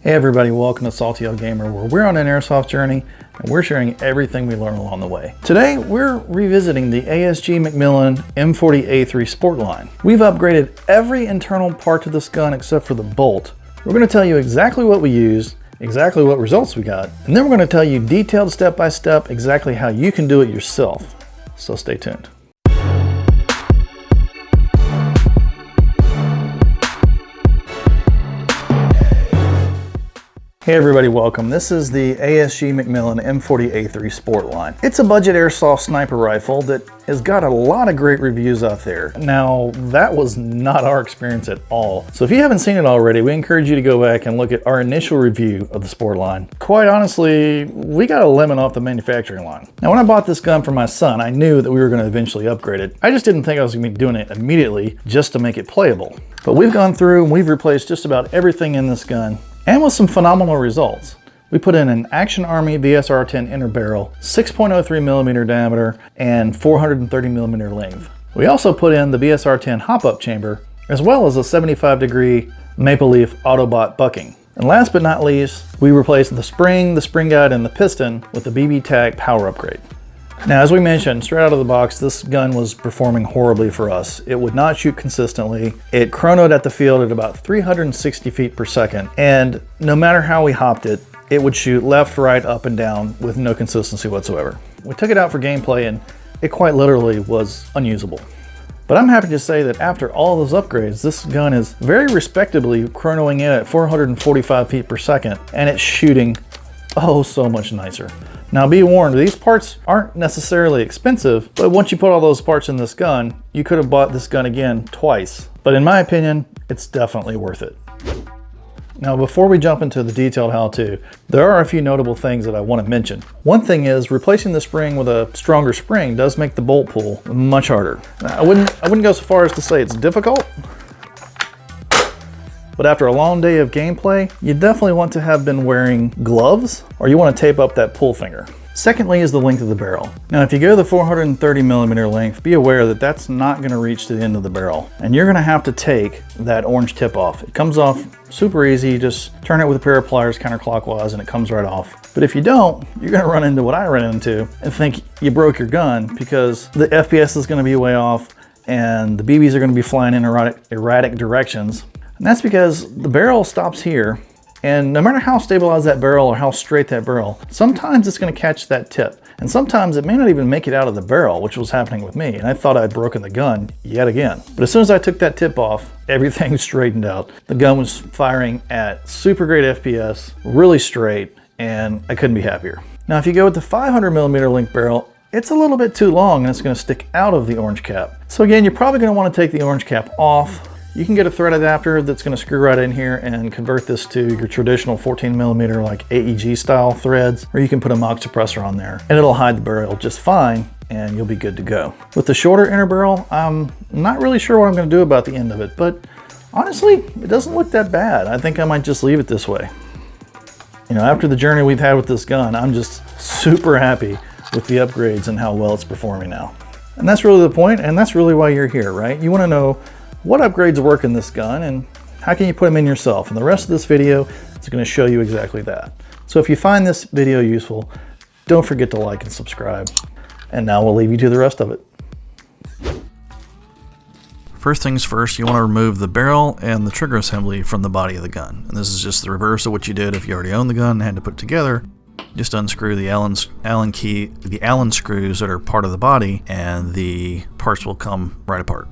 Hey everybody, welcome to SaltyOldGamer, where we're on an airsoft journey and we're sharing everything we learn along the way. Today, we're revisiting the ASG McMillan M40A3 Sportline. We've upgraded every internal part to this gun except for the bolt. We're going to tell you exactly what we used, exactly what results we got, and then we're going to tell you detailed step-by-step exactly how you can do it yourself. So stay tuned. Hey everybody, welcome. This is the ASG McMillan M40A3 Sportline. It's a budget airsoft sniper rifle that has got a lot of great reviews out there. Now, that was not our experience at all. So if you haven't seen it already, we encourage you to go back and look at our initial review of the Sportline. Quite honestly, we got a lemon off the manufacturing line. Now, when I bought this gun for my son, I knew that we were going to eventually upgrade it. I just didn't think I was going to be doing it immediately just to make it playable. But we've gone through and we've replaced just about everything in this gun, and with some phenomenal results. We put in an Action Army VSR10 inner barrel, 6.03 millimeter diameter, and 430 millimeter length. We also put in the VSR10 Hop Up Chamber, as well as a 75-degree maple leaf Autobot bucking. And last but not least, we replaced the spring guide, and the piston with the BBTac power upgrade. Now, as we mentioned, straight out of the box, this gun was performing horribly for us. It would not shoot consistently. It chronoed at the field at about 360 feet per second. And no matter how we hopped it, it would shoot left, right, up, and down with no consistency whatsoever. We took it out for gameplay and it quite literally was unusable. But I'm happy to say that after all those upgrades, this gun is very respectably chronoing in at 445 feet per second, and it's shooting oh so much nicer. Now be warned, these parts aren't necessarily expensive, but once you put all those parts in this gun, you could have bought this gun again twice. But in my opinion, it's definitely worth it. Now before we jump into the detailed how-to, there are a few notable things that I want to mention. One thing is, replacing the spring with a stronger spring does make the bolt pull much harder. Now, I wouldn't go so far as to say it's difficult, but after a long day of gameplay, you definitely want to have been wearing gloves, or you want to tape up that pull finger. Secondly is the length of the barrel. Now if you go the 430 millimeter length, be aware that that's not going to reach to the end of the barrel, and you're going to have to take that orange tip off. It comes off super easy. You just turn it with a pair of pliers counterclockwise and it comes right off. But if you don't, you're going to run into what I ran into and think you broke your gun, because the FPS is going to be way off and the BBs are going to be flying in erratic directions. And that's because the barrel stops here, and no matter how stabilized that barrel or how straight that barrel, sometimes it's going to catch that tip. And sometimes it may not even make it out of the barrel, which was happening with me, and I thought I'd broken the gun yet again. But as soon as I took that tip off, everything straightened out. The gun was firing at super great FPS, really straight, and I couldn't be happier. Now if you go with the 500 millimeter length barrel, it's a little bit too long and it's going to stick out of the orange cap. So again, you're probably going to want to take the orange cap off. You can get a thread adapter that's going to screw right in here and convert this to your traditional 14 millimeter like AEG style threads, or you can put a mock suppressor on there and it'll hide the barrel just fine and you'll be good to go. With the shorter inner barrel, I'm not really sure what I'm going to do about the end of it, but honestly, it doesn't look that bad. I think I might just leave it this way. You know, after the journey we've had with this gun, I'm just super happy with the upgrades and how well it's performing now. And that's really the point, and that's really why you're here, right? You want to know what upgrades work in this gun and how can you put them in yourself. And the rest of this video is going to show you exactly that. So if you find this video useful, don't forget to like and subscribe. And now we'll leave you to the rest of it. First things first, you want to remove the barrel and the trigger assembly from the body of the gun. And this is just the reverse of what you did if you already owned the gun and had to put it together. Just unscrew the Allen screws that are part of the body, and the parts will come right apart.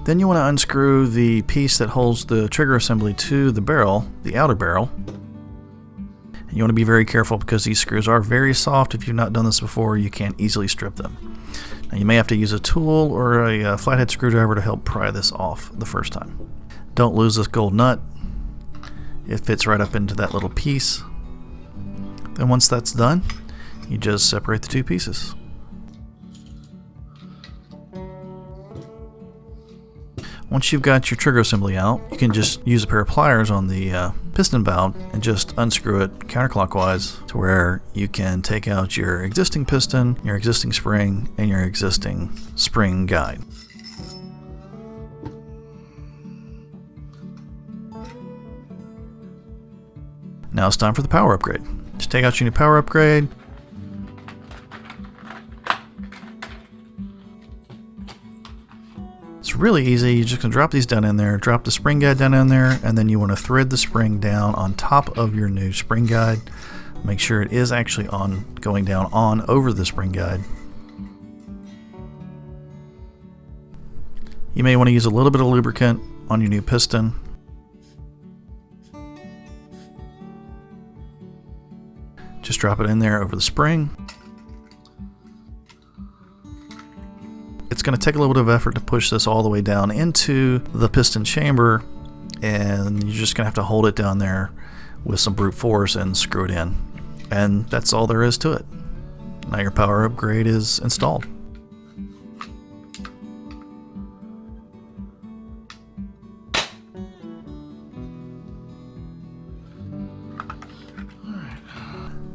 Then you want to unscrew the piece that holds the trigger assembly to the barrel, the outer barrel. And you want to be very careful because these screws are very soft. If you've not done this before, you can't easily strip them. Now you may have to use a tool or a flathead screwdriver to help pry this off the first time. Don't lose this gold nut. It fits right up into that little piece. Then once that's done, you just separate the two pieces. Once you've got your trigger assembly out, you can just use a pair of pliers on the piston valve and just unscrew it counterclockwise to where you can take out your existing piston, your existing spring, and your existing spring guide. Now it's time for the power upgrade. Just take out your new power upgrade. It's really easy. You're just going to drop these down in there, drop the spring guide down in there, and then you want to thread the spring down on top of your new spring guide. Make sure it is actually going down over the spring guide. You may want to use a little bit of lubricant on your new piston. Just drop it in there over the spring. It's going to take a little bit of effort to push this all the way down into the piston chamber, and you're just going to have to hold it down there with some brute force and screw it in. And that's all there is to it. Now your power upgrade is installed.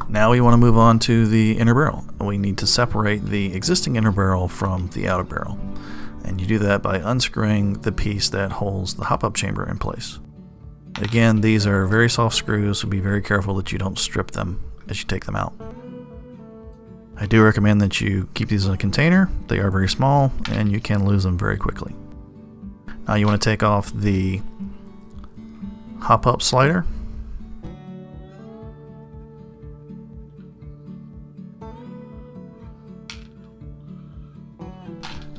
Now we want to move on to the inner barrel. We need to separate the existing inner barrel from the outer barrel. And you do that by unscrewing the piece that holds the hop-up chamber in place. Again, these are very soft screws, so be very careful that you don't strip them as you take them out. I do recommend that you keep these in a container. They are very small and you can lose them very quickly. Now you want to take off the hop-up slider.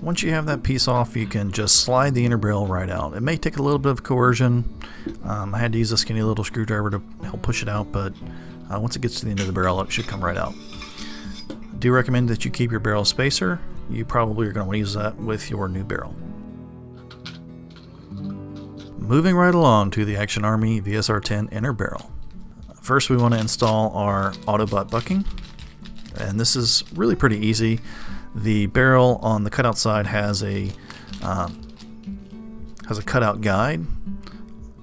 Once you have that piece off, you can just slide the inner barrel right out. It may take a little bit of coercion. I had to use a skinny little screwdriver to help push it out, but once it gets to the end of the barrel, it should come right out. I do recommend that you keep your barrel spacer. You probably are going to want to use that with your new barrel. Moving right along to the Action Army VSR10 inner barrel. First, we want to install our Autobot bucking, and this is really pretty easy. The barrel on the cutout side has a cutout guide,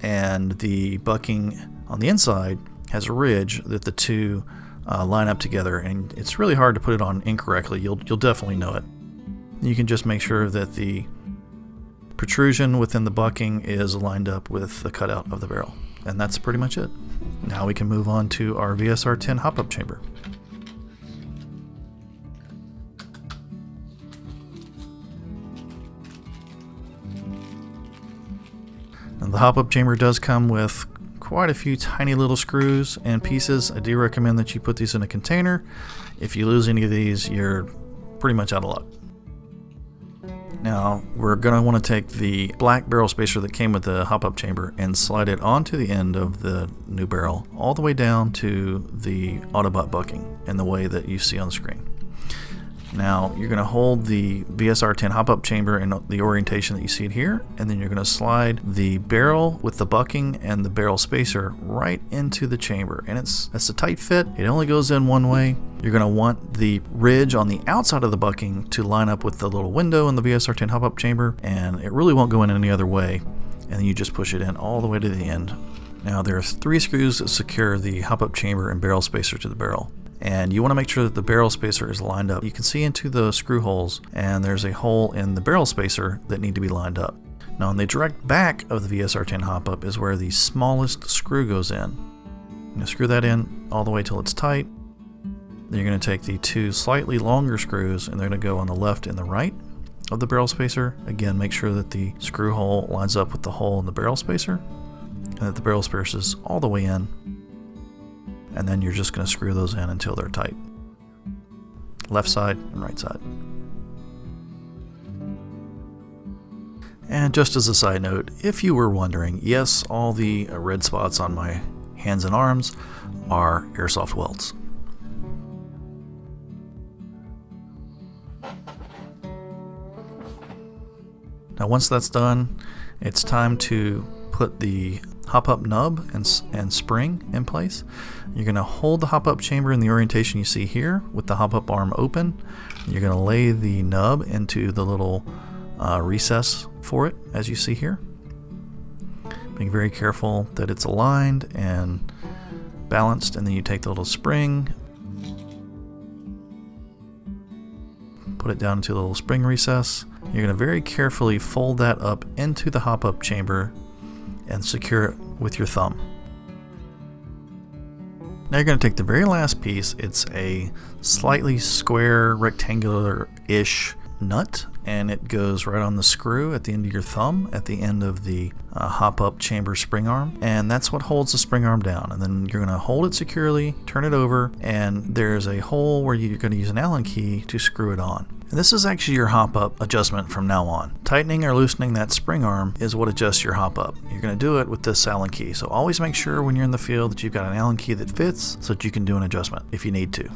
and the bucking on the inside has a ridge that the two line up together, and it's really hard to put it on incorrectly. You'll definitely know it. You can just make sure that the protrusion within the bucking is lined up with the cutout of the barrel, and that's pretty much it. Now we can move on to our VSR10 Hop Up Chamber. And the hop-up chamber does come with quite a few tiny little screws and pieces. I do recommend that you put these in a container. If you lose any of these, you're pretty much out of luck. Now we're going to want to take the black barrel spacer that came with the hop-up chamber and slide it onto the end of the new barrel all the way down to the Autobot bucking in the way that you see on the screen. Now you're going to hold the VSR10 hop-up chamber in the orientation that you see it here, and then you're going to slide the barrel with the bucking and the barrel spacer right into the chamber, and it's a tight fit. It only goes in one way. You're going to want the ridge on the outside of the bucking to line up with the little window in the VSR10 hop-up chamber, and it really won't go in any other way, and then you just push it in all the way to the end. Now there are 3 screws that secure the hop-up chamber and barrel spacer to the barrel. And you want to make sure that the barrel spacer is lined up. You can see into the screw holes, and there's a hole in the barrel spacer that need to be lined up. Now on the direct back of the VSR10 hop-up is where the smallest screw goes in. You're going to screw that in all the way till it's tight. Then you're going to take the 2 slightly longer screws, and they're going to go on the left and the right of the barrel spacer. Again, make sure that the screw hole lines up with the hole in the barrel spacer, and that the barrel spacer is all the way in. And then you're just going to screw those in until they're tight. Left side and right side. And just as a side note, if you were wondering, yes, all the red spots on my hands and arms are airsoft welds. Now once that's done, it's time to put the hop-up nub and spring in place. You're going to hold the hop-up chamber in the orientation you see here with the hop-up arm open. You're going to lay the nub into the little recess for it, as you see here. Being very careful that it's aligned and balanced, and then you take the little spring, put it down into the little spring recess. You're going to very carefully fold that up into the hop-up chamber and secure it with your thumb. Now you're going to take the very last piece. It's a slightly square, rectangular-ish nut, and it goes right on the screw at the end of your thumb, at the end of the hop-up chamber spring arm, and that's what holds the spring arm down. And then you're going to hold it securely, turn it over, and there's a hole where you're going to use an Allen key to screw it on. And this is actually your hop-up adjustment from now on. Tightening or loosening that spring arm is what adjusts your hop-up. You're going to do it with this Allen key, so always make sure when you're in the field that you've got an Allen key that fits so that you can do an adjustment if you need to.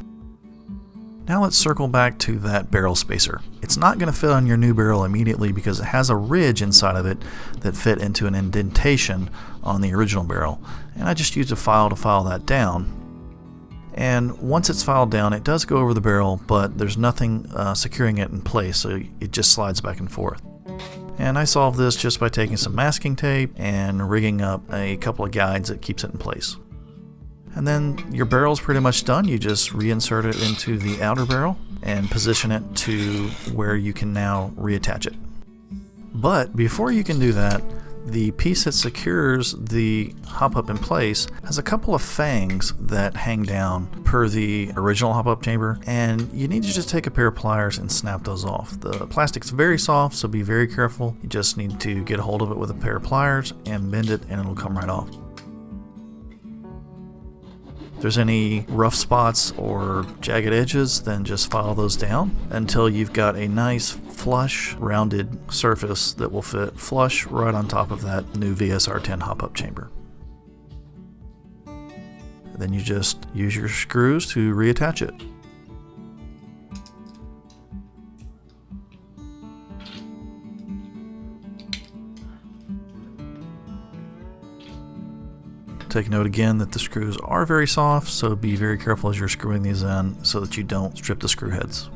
Now let's circle back to that barrel spacer. It's not going to fit on your new barrel immediately because it has a ridge inside of it that fit into an indentation on the original barrel. And I just used a file to file that down. And once it's filed down, it does go over the barrel, but there's nothing securing it in place, so it just slides back and forth. And I solved this just by taking some masking tape and rigging up a couple of guides that keeps it in place. And then your barrel's pretty much done. You just reinsert it into the outer barrel and position it to where you can now reattach it. But before you can do that, the piece that secures the hop-up in place has a couple of fangs that hang down per the original hop-up chamber, and you need to just take a pair of pliers and snap those off. The plastic's very soft, so be very careful. You just need to get a hold of it with a pair of pliers and bend it, and it'll come right off. If there's any rough spots or jagged edges, then just file those down until you've got a nice flush rounded surface that will fit flush right on top of that new VSR10 Hop Up Chamber. Then you just use your screws to reattach it. Take note again that the screws are very soft, so be very careful as you're screwing these in so that you don't strip the screw heads.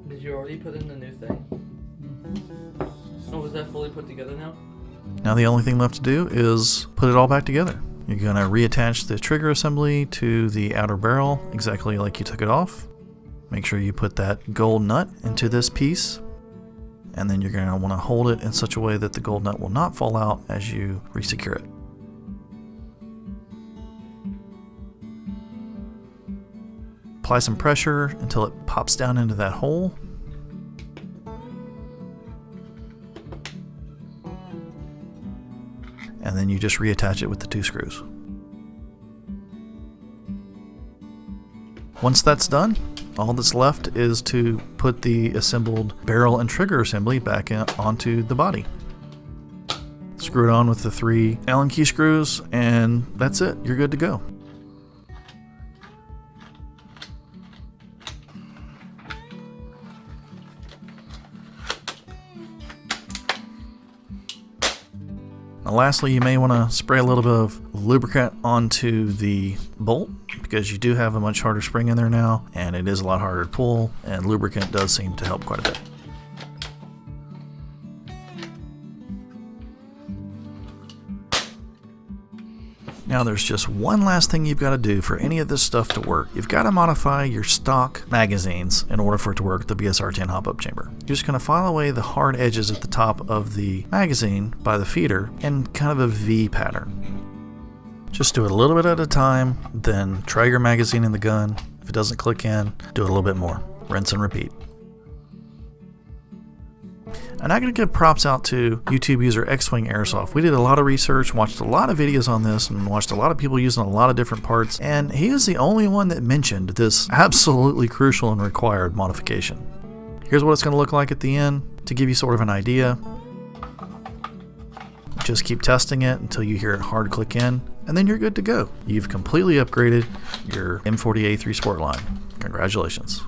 Did you already put in the new thing? Oh, was that fully put together now? Now the only thing left to do is put it all back together. You're going to reattach the trigger assembly to the outer barrel exactly like you took it off. Make sure you put that gold nut into this piece, and then you're going to want to hold it in such a way that the gold nut will not fall out as you resecure it. Apply some pressure until it pops down into that hole. And then you just reattach it with the two screws. Once that's done, all that's left is to put the assembled barrel and trigger assembly back onto the body. Screw it on with the 3 Allen key screws, and that's it. You're good to go. Now lastly, you may want to spray a little bit of lubricant onto the bolt because you do have a much harder spring in there now, and it is a lot harder to pull, and lubricant does seem to help quite a bit. Now there's just one last thing you've got to do for any of this stuff to work. You've got to modify your stock magazines in order for it to work with the VSR10 Hop Up Chamber. You're just going to file away the hard edges at the top of the magazine by the feeder in kind of a V pattern. Just do it a little bit at a time, then try your magazine in the gun. If it doesn't click in, do it a little bit more. Rinse and repeat. And I'm going to give props out to YouTube user X-Wing Airsoft. We did a lot of research, watched a lot of videos on this, and watched a lot of people using a lot of different parts, and he was the only one that mentioned this absolutely crucial and required modification. Here's what it's going to look like at the end to give you sort of an idea. Just keep testing it until you hear it hard click in, and then you're good to go. You've completely upgraded your M40A3 Sportline. Congratulations.